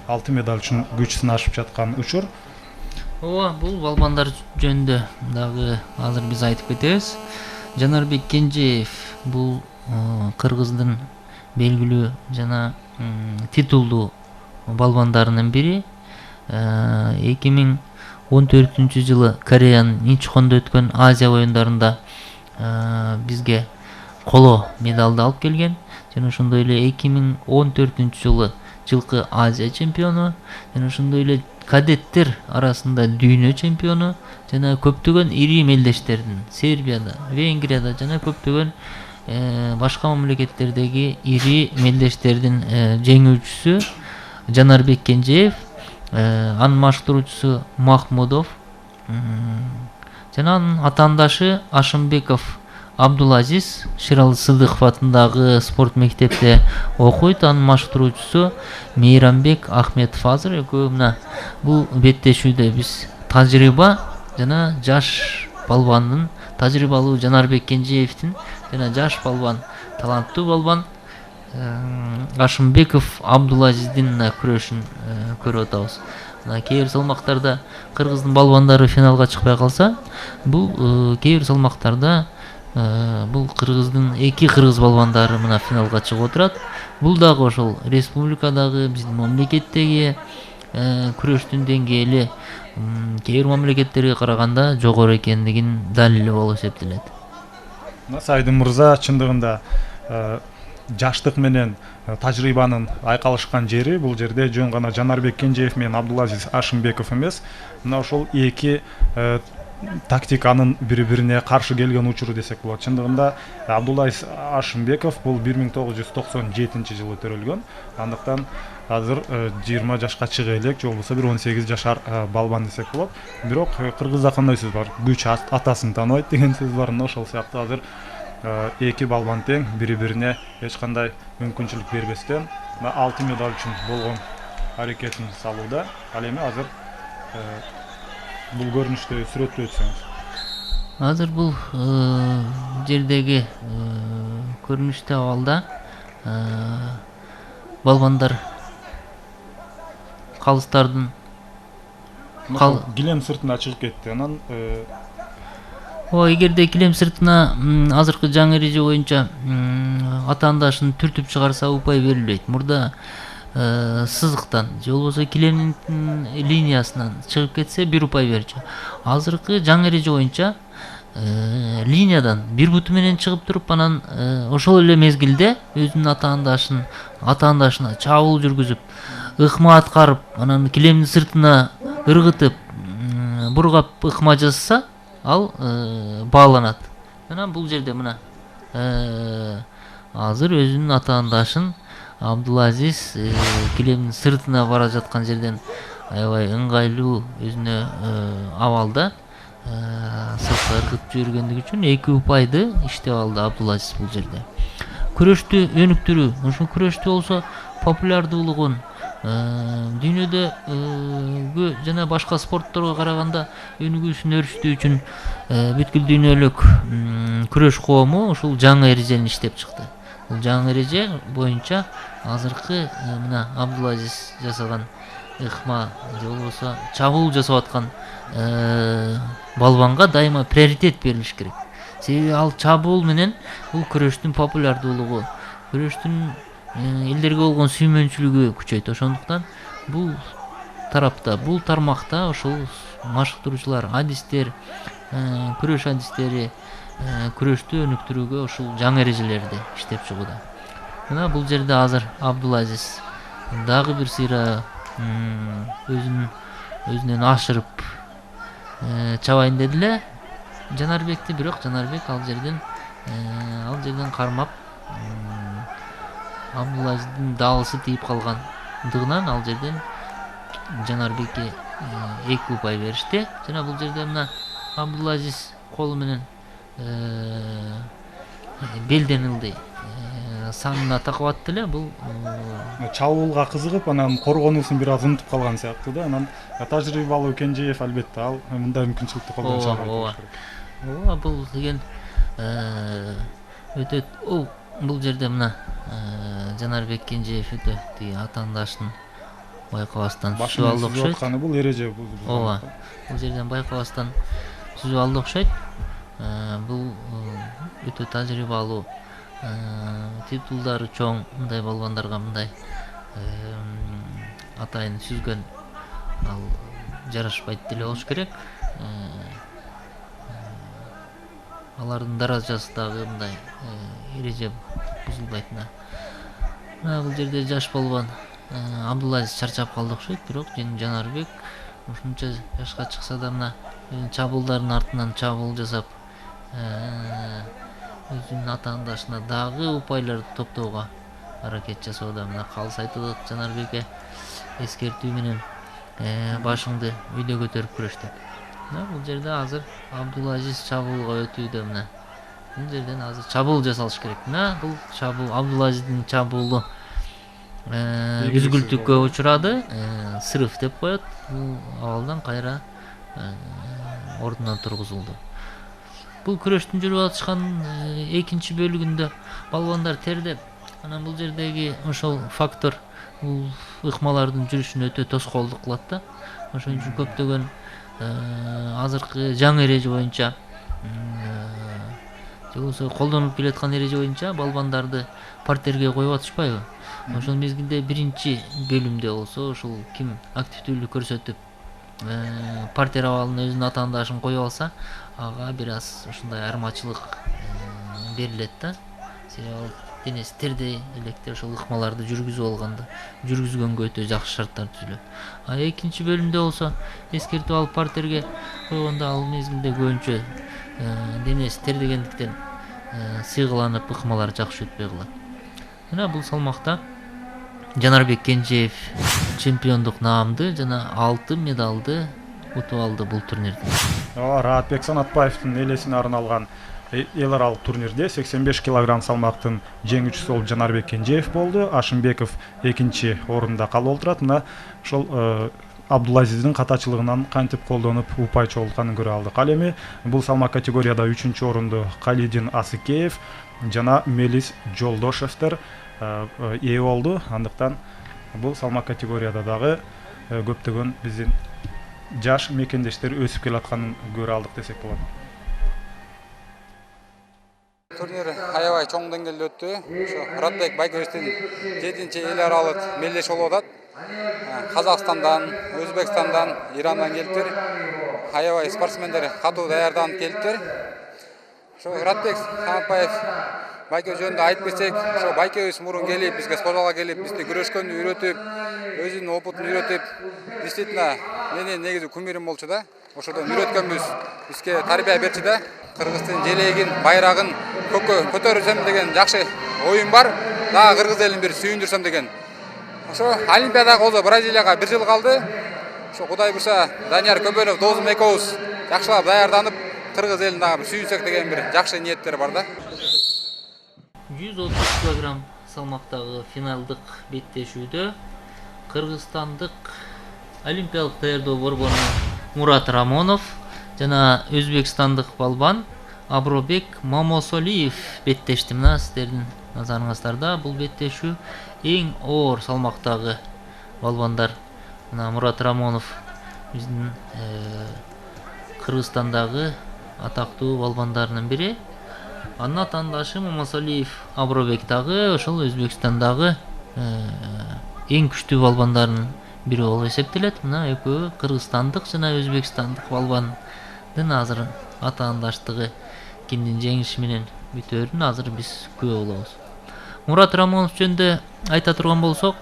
алтын медаль үчүн күч сынашып жаткан учур. Ооба, бул балбандар жөнүндө дагы азыр биз айтып кетебиз. Жанарбек Кенжеев бул Кыргыздын белгилүү жана титулдуу балбандарынын бири. 2014 жылы Кореянын Инчхондо өткөн Азия оюндарында бизге коло медалды алып келген. Жана ошондой эле 2014 жылкы Азия чемпиону, жана ошондой эле кадеттер арасында дүйнө чемпиону жана көптөгөн ири мелдештердин Сербияда, Венгрияда жана көптөгөн башка мамлекеттердеги ири мелдештердин жеңүүчүсү Жанарбек Кенжеев, анын маштыруучусу Махмудов жана анын атаандашы Ашымбеков Абдулазиз Шералы Сыдыков атындагы спорт мектепте окуйт. Анын машыктыруучусу Мейрамбек Ахметов. Азыр экөө мына бул беттешүүдө биз тажрыйба жана жаш балбандын, тажрыйбалуу Жанарбек Кенжеевдин жана жаш балбан, таланттуу балбан Ашымбеков Абдулазиздин күрөшүн көрүп атабыз. Кээ бир салмактарда кыргыздын балбандары финалга чыкпай калса, бул кээ бир салмактарда бул кыргыздын эки кыргыз балбандары мына финалга чыгып отурат. Бул дагы ошол республикадагы биздин мамлекеттеги күрөштүн деңгээли кээ бир мамлекеттерге караганда жогору экендигин далили болуп эсептелет. Сайдын мырза чындыгында жаштык менен тажрыйбанын айкалышкан жери бул жерде жөн гана Жанарбек Кенжеев менен Абдулазиз Ашымбеков эмес, мына ошол эки тактиканын бири-бирине каршы келген учуру десек болот. Чындыгында Абдулазиз Ашымбеков бул 1997-жылы төрөлгөн. Андыктан азыр 20 жашка чыга элек, же болбосо бир 18 жашар балбан десек болот. Бирок кыргызда кандай сөз бар? Күч атасын тааныбайт деген сөз бар. Ошол сыяктуу азыр эки балбан тең бири-бирине эч кандай мүмкүнчүлүк бербестен алтын медаль үчүн болгон аракетин салууда. Ал эми азыр бул көрүнүштү сүрөттөп өтсөңүз. Азыр бул жердеги көрүнүштүү абалда балбандар калыстардын килем сыртына чыгып кетти. Анан эгерде килем сыртына азыркы жаңы эреже боюнча атаандашын түртүп чыгарса упай берилбейт. Мурда сызыктан же болбосо килемдин линиясынан чыгып кетсе бир упай берчү. Азыркы жаңы эреже боюнча линиядан бир буту менен чыгып туруп, анан ошол эле мезгилде өзүнүн атаандашына чабуул жүргүзүп, ыкма аткарып, анан килемдин сыртына ыргытып, бургап ыкма жасаса, ал бааланат. Анан бул жерде мына азыр өзүнүн атаандашын Абдулазиз килемдин сыртына бара жаткан жерден аябай ыңгайлуу өзүнө абалда сыртка ыргытып жибергендиги үчүн 2 упайды иштеп алды Абдулазиз бул жерде. Күрөштү өнүктүрүү, ошол күрөштү болсо популярдуулугун дүйнөдөгү жана башка спортторго караганда өнүгүүсүн өрүштүү үчүн бүткүл дүйнөлүк күрөш коому ушул жаңы эрежени иштеп чыкты. Бул жаңы эреже боюнча азыркы мына Абдулазиз жасаган ыкма же болбосо чабуул жасап аткан балбанга дайыма приоритет берилиш керек. Себеби ал чабуул менен бул күрөштүн популярдуулугу, күрөштүн элдерге болгон сүймөнчүлүгү күчөйт. Ошондуктан бул тарапта, бул тармакта ошол машыктыруучулар, адистер, күрөш адистери күрөштү өнүктүрүүгө ушул жаңы эрежелерди иштеп чыгууда. Мына бул жерде азыр Абдулазиз дагы бир сыйра өзүнөн ашырып чабайын деди эле Жанарбекти, бирок Жанарбек ал жерден кармап Абдулазиздин даалысы тийип калгандыгынан ал жерден Жанарбекке 2 упай беришти. Жана бул жерде мына Абдулазиз колу менен белден ылдый санына такып атты эле. Бул чабуулга кызыгып, анан коргонуусун бир аз унутуп калган сыяктуу да. Анан тажрыйбалуу Кенжеев албетте ал мындай мүмкүнчүлүктү колдонуп албайт. Ооба, бул деген өтө бул жерде мына Жанарбек Кенжеев өтө тиги атаандашын байкабастан сүзүп алды окшойт. Бул эреже ооба, бул жерден байкабастан сүзүп алды окшойт. Бул өтө тажрыйбалуу, титулдары чоң мындай балбандарга мындай атайын сүзгөн ал жарашпайт деле болуш керек. Алардын даражасы дагы мындай эреже бузулбайтына. Бул жерде жаш балбан Абдулазиз чарчап калды окшойт, бирок Жанарбек ушунча жашка чыкса да мына чабуулдардын артынан чабуул жасап өзүнүн атаандашына дагы упайларды топтоого аракет жасоодо. Мына калыс айтып атат Жанарбекке эскертүү менен башыңды үйдө көтөрүп күрөш деп. Бул жерде азыр Абдулазиз чабуулга өтүүдө. Мына бул жерден азыр чабуул жасалыш керек. Мына бул чабуул Абдулазиздин чабуулу үзгүлтүккө учурады, срыв деп коет. Бул абалдан кайра ордунан тургузулду. Бул күрөштүн жүрүп атышкан экинчи бөлүгүндө балбандар тердеп, анан бул жердеги ошол фактор бул ыкмалардын жүрүшүнө өтө тоскоолдук кылат да. Ошон үчүн көптөгөн азыркы жаңы эреже боюнча же болбосо колдонулуп келаткан эреже боюнча балбандарды партерге коюп атышпайбы? Ошол мезгилде биринчи бөлүмдө болсо ошол ким активдүүлүк көрсөтүп партер абалына өзүнүн атаандашын коюп алса, ага бир аз ушундай айырмачылык берилет да. Себеби ал денеси тердей электе ошол ыкмаларды жүргүзгөнгө өтө жакшы шарттар түзүлөт. А экинчи бөлүмдө болсо эскертип алып партерге койгондо ал мезгилде көбүнчө денеси тердегендиктен сыйгыланып ыкмалар жакшы өтпөй калат. Мына бул салмакта Жанарбек Кенжеев чемпиондук наамды жана 6 медалды утуп алды бул турнирде. Раатбек Санатбаевдин элесине арналган эл аралык турнирде 85 килограмм салмактын жеңүүчүсү болуп Жанарбек Кенжеев болду. Ашымбеков экинчи орунда калып отурат. Мына ошол Абдулазиздин катачылыгынан кантип колдонуп упай чогултканын көрө алдык. Ал эми бул салмак категорияда 3-чү орунду Калидин Асыкеев жана Мелис Жолдошевдер ээ болду. Андыктан бул салмак категорияда дагы көптөгөн биздин жаш мекендештер өсүп келатканын көрө алдык десек болот. Турнир аябай чоң деңгээлде өттү. Ошо Muratbek Байкөбүздүн 7-чи эл аралык мелдеш болуп атат. Казакстандан, Өзбекстандан, Ирандан келиптир. Аябай спортсмендер катуу даярданып келиптир. Ошо Muratbek Санатбаев Байкөбүз жөнүндө айтып кетсек, ошо Байкөбүз мурун келип, бизге спортзалга келип, бизди күрөшкөндү үйрөтүп, өзүнүн опытын үйрөтүп, действительно менин негизи кумирим болчу да. Ошодон үйрөткөнбүз, бизге тарбия берчи да. Кыргыздын желегин, байрагын көккө көтөрүлсөм деген жакшы оюм бар. Дагы кыргыз элин бир сүйүндүрсөм деген. Ошо Олимпиадага болсо Бразилияга 1 жыл калды. Ошо Кудай буйрса Данияр Көбөнов досум экөөбүз жакшылап даярданып, кыргыз элин дагы бир сүйүнсөк деген бир жакшы ниеттер бар да. 130 килограмм салмактагы финалдык беттешүүдө кыргызстандык олимпиялык даярдоо борборунун Мурат Рамонов жана өзбекстандык балбан Абробек Мамосолиев беттешти. Мына сиздердин назарыңыздарда бул беттешүү эң оор салмактагы балбандар. Мына Мурат Рамонов биздин Кыргызстандагы атактуу балбандарынын бири. Анын атаандашы Мамосолиев Абробек дагы ошол Өзбекстандагы эң күчтүү балбандардын бири болуп эсептелет. Мына экөө кыргызстандык жана өзбекстандык балбандын азыр атаандаштыгы кимдин жеңиши менен бүтөөрүн азыр биз күбө болобуз. Мурат Рамонов жөнүндө айта турган болсок,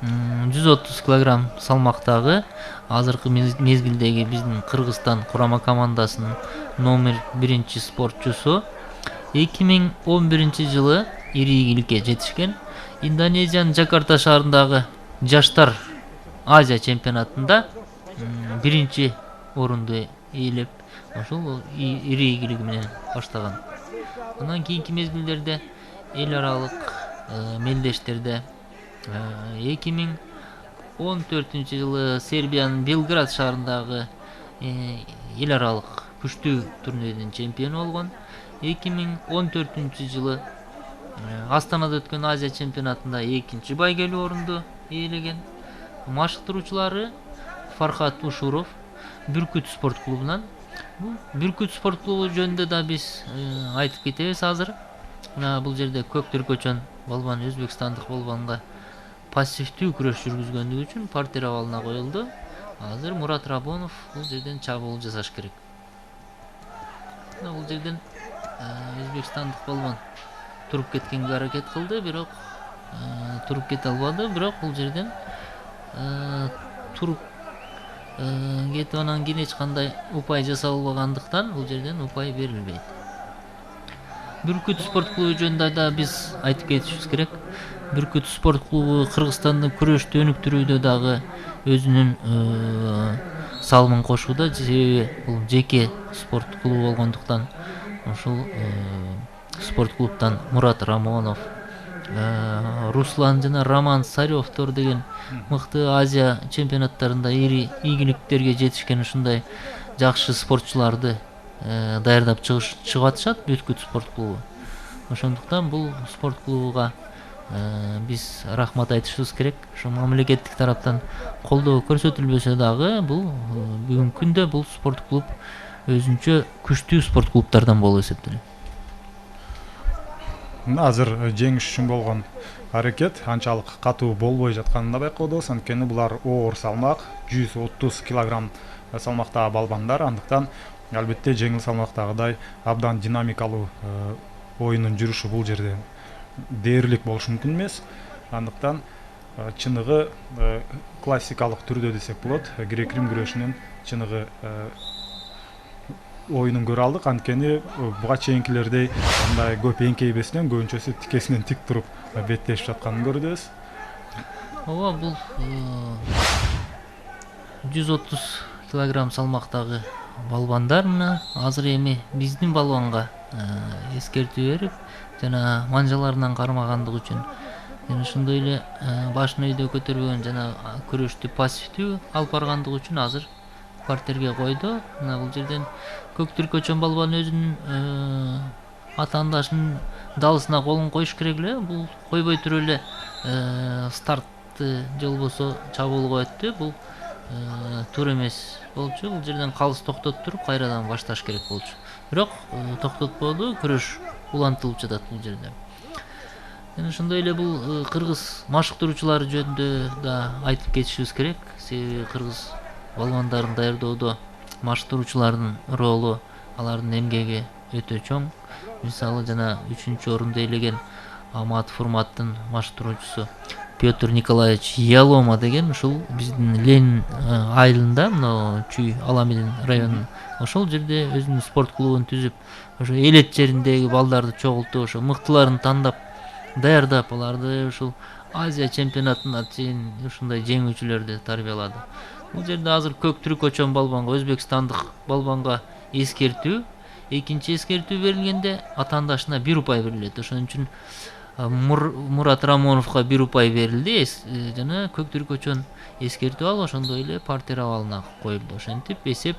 130 килограмм салмактагы азыркы мезгилдеги биздин Кыргызстан курама командасынын номер 1 спортчусу. 2011 жылы ири ийгиликке жетишкен. Индонезиянын Жакарта шаарындагы жаштар Азия чемпионатында 1 орунду ээлеп, ошол ири ийгилиги менен баштаган. Андан кийинки мезгилдерде эл аралык мелдештерде 2014 жылы Сербиянын Белград шаарындагы эл аралык күчтүү турнирдин чемпиону болгон. 2014 жылы Астанада өткөн Азия чемпионатында 2 байгелүү орунду ээлеген. Машыктыруучулары Фархат Ушуров Бүркүт спорт клубунан. Бүркүт спорт клубу жөнүндө да биз айтып кетебиз азыр. Мына бул жерде көк түркөчөн балбан өзбекстандык балбанга пассивдүү күрөш жүргүзгөндүгү үчүн партер абалына коюлду. Азыр Мурат Рамонов бул жерден чабуул жасаш керек. Бул жерден өзбекстандык балбан туруп кеткенге аракет кылды, бирок туруп кете албады. Бирок бул жерден туруп кетип анан кийин эч кандай упай жасалбагандыктан бул жерден упай берилбейт. Бүркүт спорт клубу жөнүндө да биз айтып кетишибиз керек. Бүркүт спорт клубу Кыргызстандын күрөштү өнүктүрүүдө дагы өзүнүн салымын кошууда. Себеби бул жеке спорт клубу болгондуктан ошол спорт клубтан Мурат Рамонов, Руслан жана Роман Саревтор деген мыкты Азия чемпионаттарында ири ийгиликтерге жетишкен ушундай жакшы спортчуларды даярдап чыгып атышат Бүткүт спорт клубу. Ошондуктан бул спорт клубуга биз рахмат айтышыбыз керек. Ошо мамлекеттик тараптан колдоо көрсөтүлбөсө дагы бул бүгүнкү күндө бул спорт клуб өзүнчө күчтүү спорт клубтардан болуп эсептелет. Азыр жеңиш үчүн болгон аракет анчалык катуу болбой жатканын да байкоодубуз. Анткени булар оор салмак 130 килограмм салмактагы балбандар. Андыктан албетте жеңил салмактагыдай абдан динамикалуу оюнун жүрүшү бул жерде дээрлик болушу мүмкүн эмес. Андыктан чыныгы классикалык түрдө десек болот, грек-рим күрөшүнүн чыныгы оюнун көрө алдык. Анткени буга чейинкилердей андай көп эңкейбестен көбүнчөсү тикесинен тик туруп беттешип жатканын көрдүбүз. Ооба, бул 130 килограмм салмактагы балбандар азыр эми биздин балбанга эскертүү берип, жана манжаларынан кармагандыгы үчүн жана ошондой эле башын өйдө көтөрбөгөн жана күрөштү пассивдүү алып баргандыгы үчүн азыр партерге койду. Мына бул жерден көк түркөчөн балбан өзүнүн атаандашынын далысына колун коюш керек эле. Бул койбой туруп эле стартты же болбосо чабуулга өттү. Бул туура эмес болчу. Бул жерден калыс токтотуп туруп кайрадан башташ керек болчу. Бирок токтотподу, күрөш улантылып жатат бул жерде. Жана ошондой эле бул кыргыз машыктыруучулары жөнүндө да айтып кетишибиз керек. Себеби кыргыз балбандарын даярдоодо машыктыруучулардын ролу, алардын эмгеги өтө чоң. Мисалы жана 3-орунду ээлеген Амат Фурматтын машыктыруучусу Петр Николаевич Ялома деген ушул биздин Ленин айылында, мына Чүй Аламидин районунун ошол жерде өзүнүн спорт клубун түзүп, ошо элет жериндеги балдарды чогултуп, ошо мыктыларын тандап, даярдап, аларды ушул Азия чемпионатына чейин ушундай жеңүүчүлөрдү тарбиялады. Бул жерде азыр көк түркөчөн балбанга, өзбекстандык балбанга эскертүү, экинчи эскертүү берилгенде атаандашына 1 упай берилет. Ошон үчүн Мурат Рамоновго 1 упай берилди, жана көк түркөчөн эскертүү алып, ошондой эле партер абалына коюлду. Ошентип эсеп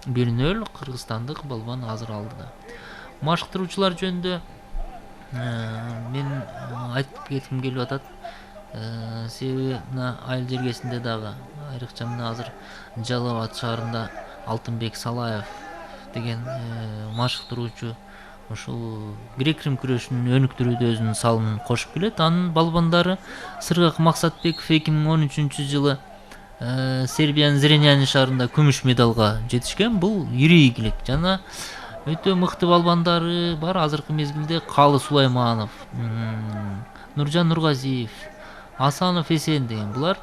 1-0 кыргызстандык балбан азыр алды да. Машыктыруучулар жөнүндө мен айтып кетким келип атат. Себеби мына айыл жергесинде дагы айрыкча мына азыр Жалал Абад шаарында Алтынбек Салаев деген машыктыруучу ушул грек-рим күрөшүнүн өнүктүрүүдө өзүнүн салымын кошуп келет. Анын балбандары Сыргак Максатбеков 2013 жылы Сербиянын Зренjani шаарында күмүш медалга жетишкен. Бул ири ийгилик жана өтө мыкты балбандары бар. Азыркы мезгилде Калы Сулайманов, Нуржан Нургазиев, Асанов Эсен деген булар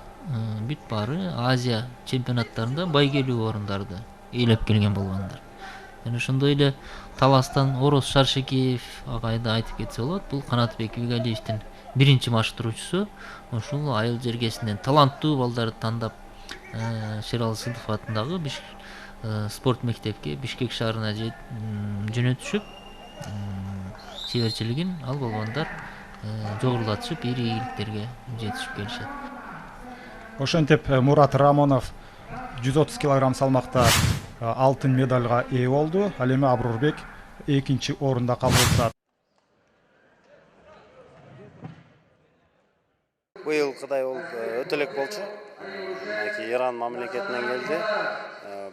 бүт баары Азия чемпионаттарында байгелүү орундарды ээлеп келген балбандар. Жана ошондой эле таластан Ороз Шаршекеев агайды айтып кетсе болот. Бул Канатбек Бигалиевдин биринчи машыктыруучусу. Ушул айыл жергесинен таланттуу балдарды тандап Шералы Сыдыков атындагы спорт мектепке Бишкек шаарына жөнөтүшүп, чеберчилигин ал балбандар жогорулатышып, ири ийгиликтерге жетишип келишет. Ошентип Мурат Рамонов 130 килограмм салмакта алтын медальга ээ болду. Ал эми Абрурбек 2-орунда калып отурат. Быйылкыдай болуп өтө элек болчу. Иран мамлекетинен келди.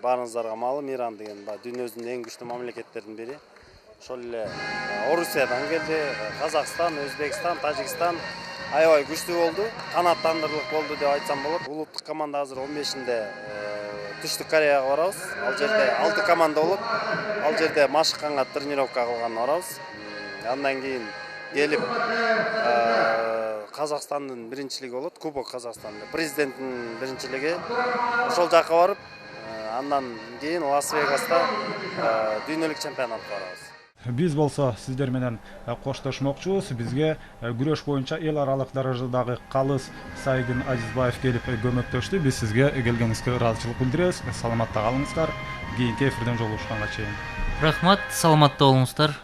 Баарыңыздарга маалым, Иран деген дүйнөбүздүн эң күчтүү мамлекеттердин бири. Ошол эле Орусиядан келди, Казакстан, Өзбекстан, Тажикстан аябай күчтүү болду. Канааттандырылык болду деп айтсам болот. Улуттук команда азыр 15-нде Түштүк Кореяга барабыз. Ал жерде 6 команда болот. Ал жерде машыкканга тренировка кылганга барабыз. Андан кийин келип Казакстандын биринчилиги болот, Кубок Казакстанда. Президенттин биринчилиги. Ошол жака барып, андан кийин Лас-Вегаста дүйнөлүк чемпионатка барабыз. Биз болсо сиздер менен коштошмокчубуз. Бизге күрөш боюнча эл аралык даражадагы Калыс Сайдин Азизбаев келип көмөктөштү. Биз сизге келгениңизге ыраазычылык билдиребиз. Саламатта калыңыздар. Кийинки эфирден жолугушканга чейин. Рахмат, саламатта болуңуздар.